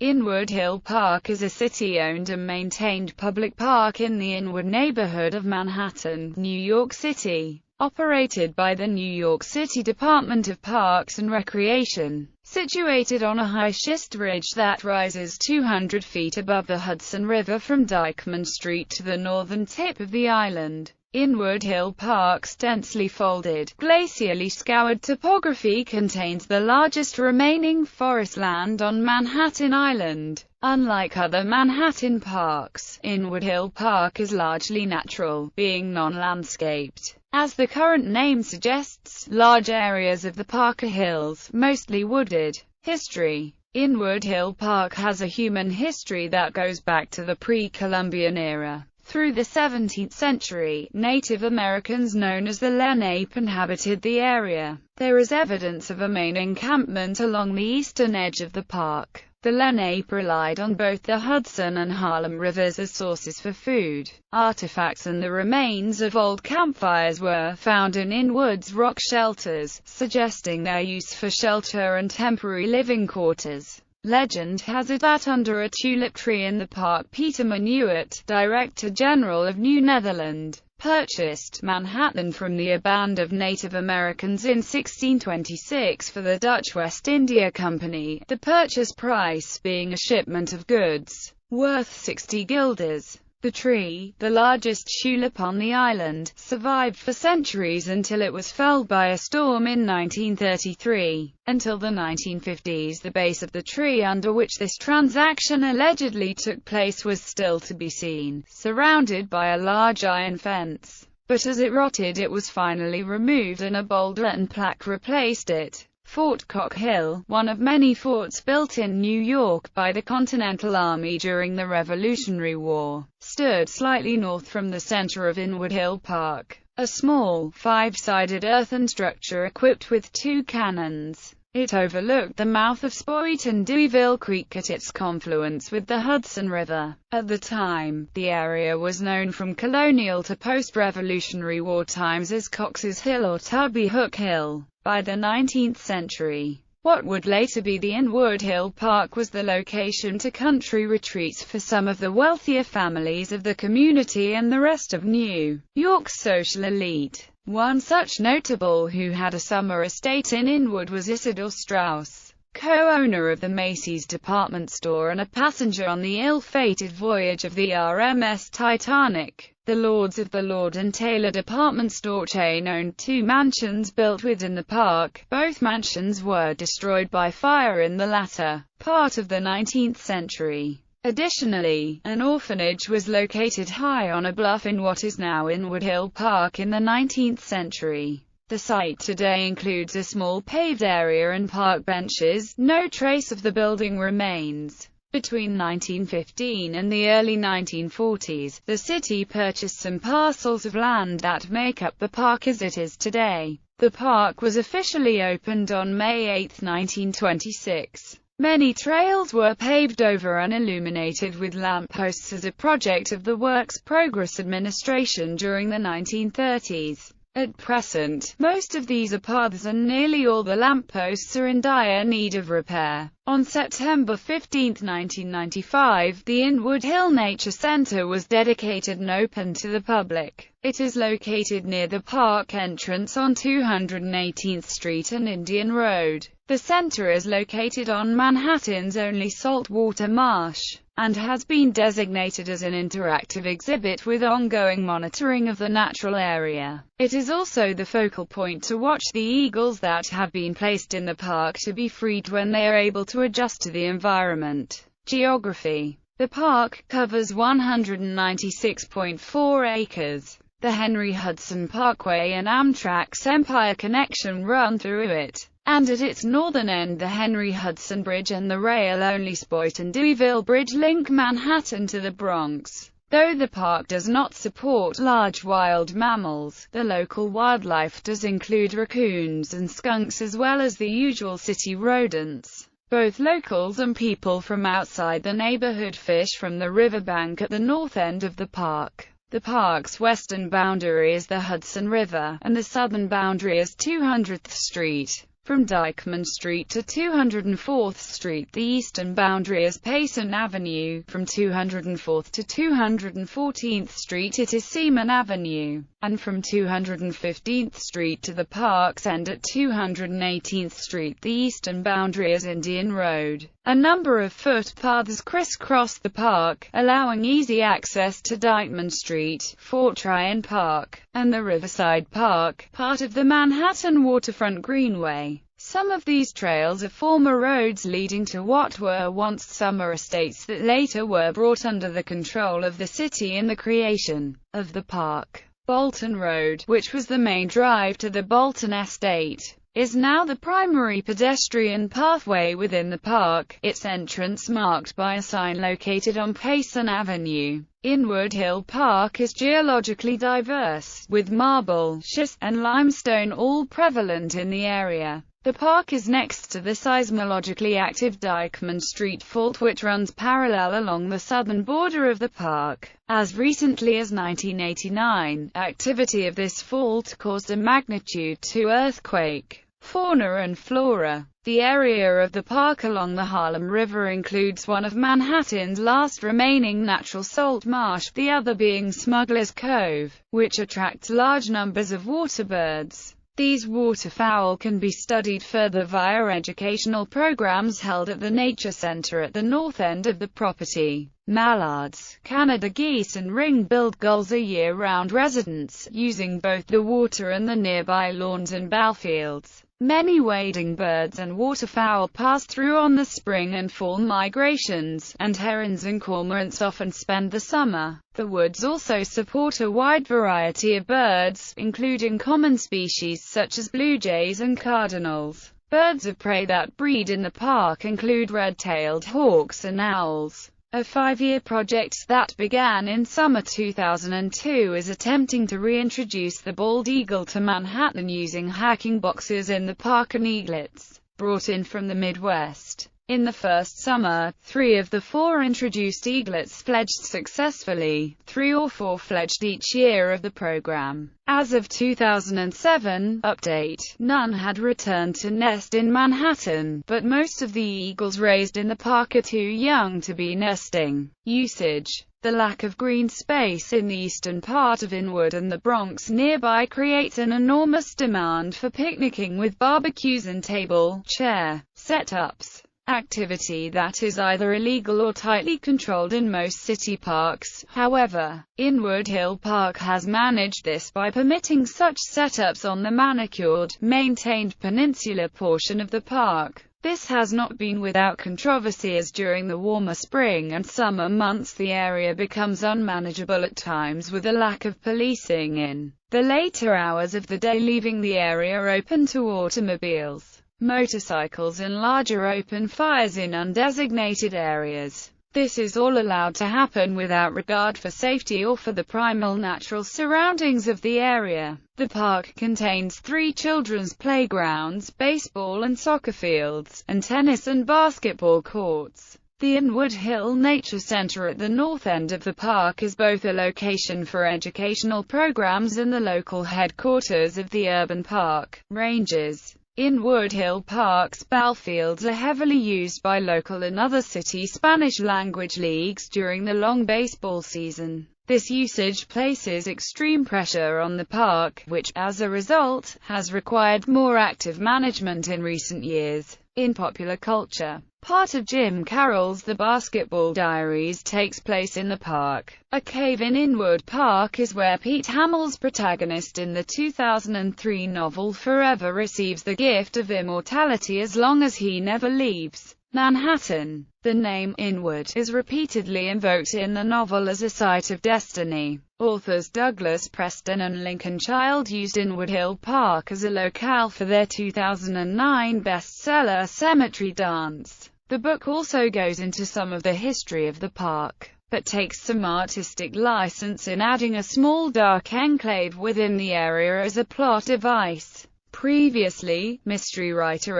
Inwood Hill Park is a city-owned and maintained public park in the Inwood neighborhood of Manhattan, New York City, operated by the New York City Department of Parks and Recreation. Situated on a high schist ridge that rises 200 feet above the Hudson River from Dyckman Street to the northern tip of the island, Inwood Hill Park's densely folded, glacially scoured topography contains the largest remaining forest land on Manhattan Island. Unlike other Manhattan parks, Inwood Hill Park is largely natural, being non-landscaped. As the current name suggests, large areas of the park are hills, mostly wooded. History: Inwood Hill Park has a human history that goes back to the pre-Columbian era. Through the 17th century, Native Americans known as the Lenape inhabited the area. There is evidence of a main encampment along the eastern edge of the park. The Lenape relied on both the Hudson and Harlem rivers as sources for food. Artifacts and the remains of old campfires were found in Inwood's rock shelters, suggesting their use for shelter and temporary living quarters. Legend has it that under a tulip tree in the park Peter Minuit, Director General of New Netherland, purchased Manhattan from the band of Native Americans in 1626 for the Dutch West India Company, the purchase price being a shipment of goods worth 60 guilders. The tree, the largest tulip on the island, survived for centuries until it was felled by a storm in 1933. Until the 1950s, the base of the tree under which this transaction allegedly took place was still to be seen, surrounded by a large iron fence. But as it rotted, it was finally removed and a boulder and plaque replaced it. Fort Cock Hill, one of many forts built in New York by the Continental Army during the Revolutionary War, stood slightly north from the center of Inwood Hill Park. A small, five-sided earthen structure equipped with two cannons. It overlooked the mouth of Spoit and Deweyville Creek at its confluence with the Hudson River. At the time, the area was known from colonial to post-Revolutionary War times as Cox's Hill or Tubby Hook Hill. By the 19th century, what would later be the Inwood Hill Park was the location to country retreats for some of the wealthier families of the community and the rest of New York's social elite. One such notable who had a summer estate in Inwood was Isidor Straus, co-owner of the Macy's department store and a passenger on the ill-fated voyage of the RMS Titanic. The lords of the Lord & Taylor department store chain owned two mansions built within the park. Both mansions were destroyed by fire in the latter part of the 19th century. Additionally, an orphanage was located high on a bluff in what is now Inwood Hill Park in the 19th century. The site today includes a small paved area and park benches. No trace of the building remains. Between 1915 and the early 1940s, the city purchased some parcels of land that make up the park as it is today. The park was officially opened on May 8, 1926. Many trails were paved over and illuminated with lampposts as a project of the Works Progress Administration during the 1930s. At present, most of these are paths and nearly all the lampposts are in dire need of repair. On September 15, 1995, the Inwood Hill Nature Center was dedicated and opened to the public. It is located near the park entrance on 218th Street and Indian Road. The center is located on Manhattan's only saltwater marsh, and has been designated as an interactive exhibit with ongoing monitoring of the natural area. It is also the focal point to watch the eagles that have been placed in the park to be freed when they are able to adjust to the environment. Geography: the park covers 196.4 acres. The Henry Hudson Parkway and Amtrak's Empire Connection run through it, and at its northern end the Henry Hudson Bridge and the rail-only Spoit and Deweyville Bridge link Manhattan to the Bronx. Though the park does not support large wild mammals, the local wildlife does include raccoons and skunks as well as the usual city rodents. Both locals and people from outside the neighborhood fish from the riverbank at the north end of the park. The park's western boundary is the Hudson River, and the southern boundary is 200th Street. From Dyckman Street to 204th Street, the eastern boundary is Payson Avenue. From 204th to 214th Street it is Seaman Avenue. And from 215th Street to the park's end at 218th Street, the eastern boundary is Indian Road. A number of footpaths crisscross the park, allowing easy access to Dyckman Street, Fort Tryon Park, and the Riverside Park, part of the Manhattan Waterfront Greenway. Some of these trails are former roads leading to what were once summer estates that later were brought under the control of the city in the creation of the park. Bolton Road, which was the main drive to the Bolton estate, is now the primary pedestrian pathway within the park, its entrance marked by a sign located on Payson Avenue. Inwood Hill Park is geologically diverse, with marble, schist, and limestone all prevalent in the area. The park is next to the seismologically active Dyckman Street Fault, which runs parallel along the southern border of the park. As recently as 1989, activity of this fault caused a magnitude 2 earthquake. Fauna and flora. The area of the park along the Harlem River includes one of Manhattan's last remaining natural salt marsh, the other being Smuggler's Cove, which attracts large numbers of waterbirds. These waterfowl can be studied further via educational programs held at the Nature Center at the north end of the property. Mallards, Canada geese and ring-billed gulls are year-round residents, using both the water and the nearby lawns and ballfields. Many wading birds and waterfowl pass through on the spring and fall migrations, and herons and cormorants often spend the summer. The woods also support a wide variety of birds, including common species such as blue jays and cardinals. Birds of prey that breed in the park include red-tailed hawks and owls. A 5-year project that began in summer 2002 is attempting to reintroduce the bald eagle to Manhattan using hacking boxes in the park and eaglets, brought in from the Midwest. In the first summer, 3 of the 4 introduced eaglets fledged successfully, 3 or 4 fledged each year of the program. As of 2007 update, none had returned to nest in Manhattan, but most of the eagles raised in the park are too young to be nesting. Usage. The lack of green space in the eastern part of Inwood and the Bronx nearby creates an enormous demand for picnicking with barbecues and table, chair, setups. Activity that is either illegal or tightly controlled in most city parks. However, Inwood Hill Park has managed this by permitting such setups on the manicured, maintained peninsula portion of the park. This has not been without controversy, as during the warmer spring and summer months the area becomes unmanageable at times with a lack of policing in the later hours of the day, leaving the area open to automobiles, motorcycles and larger open fires in undesignated areas. This is all allowed to happen without regard for safety or for the primal natural surroundings of the area. The park contains 3 children's playgrounds, baseball and soccer fields, and tennis and basketball courts. The Inwood Hill Nature Center at the north end of the park is both a location for educational programs and the local headquarters of the urban park rangers. Inwood Hill Park's ballfields are heavily used by local and other city Spanish-language leagues during the long baseball season. This usage places extreme pressure on the park, which, as a result, has required more active management in recent years. In popular culture, part of Jim Carroll's The Basketball Diaries takes place in the park. A cave in Inwood Park is where Pete Hamill's protagonist in the 2003 novel Forever receives the gift of immortality as long as he never leaves Manhattan. The name Inwood is repeatedly invoked in the novel as a site of destiny. Authors Douglas Preston and Lincoln Child used Inwood Hill Park as a locale for their 2009 bestseller Cemetery Dance. The book also goes into some of the history of the park, but takes some artistic license in adding a small dark enclave within the area as a plot device. Previously, mystery writer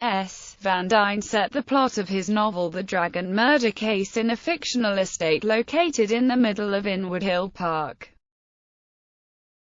S. Van Dyne set the plot of his novel The Dragon murder case in a fictional estate located in the middle of Inwood Hill Park.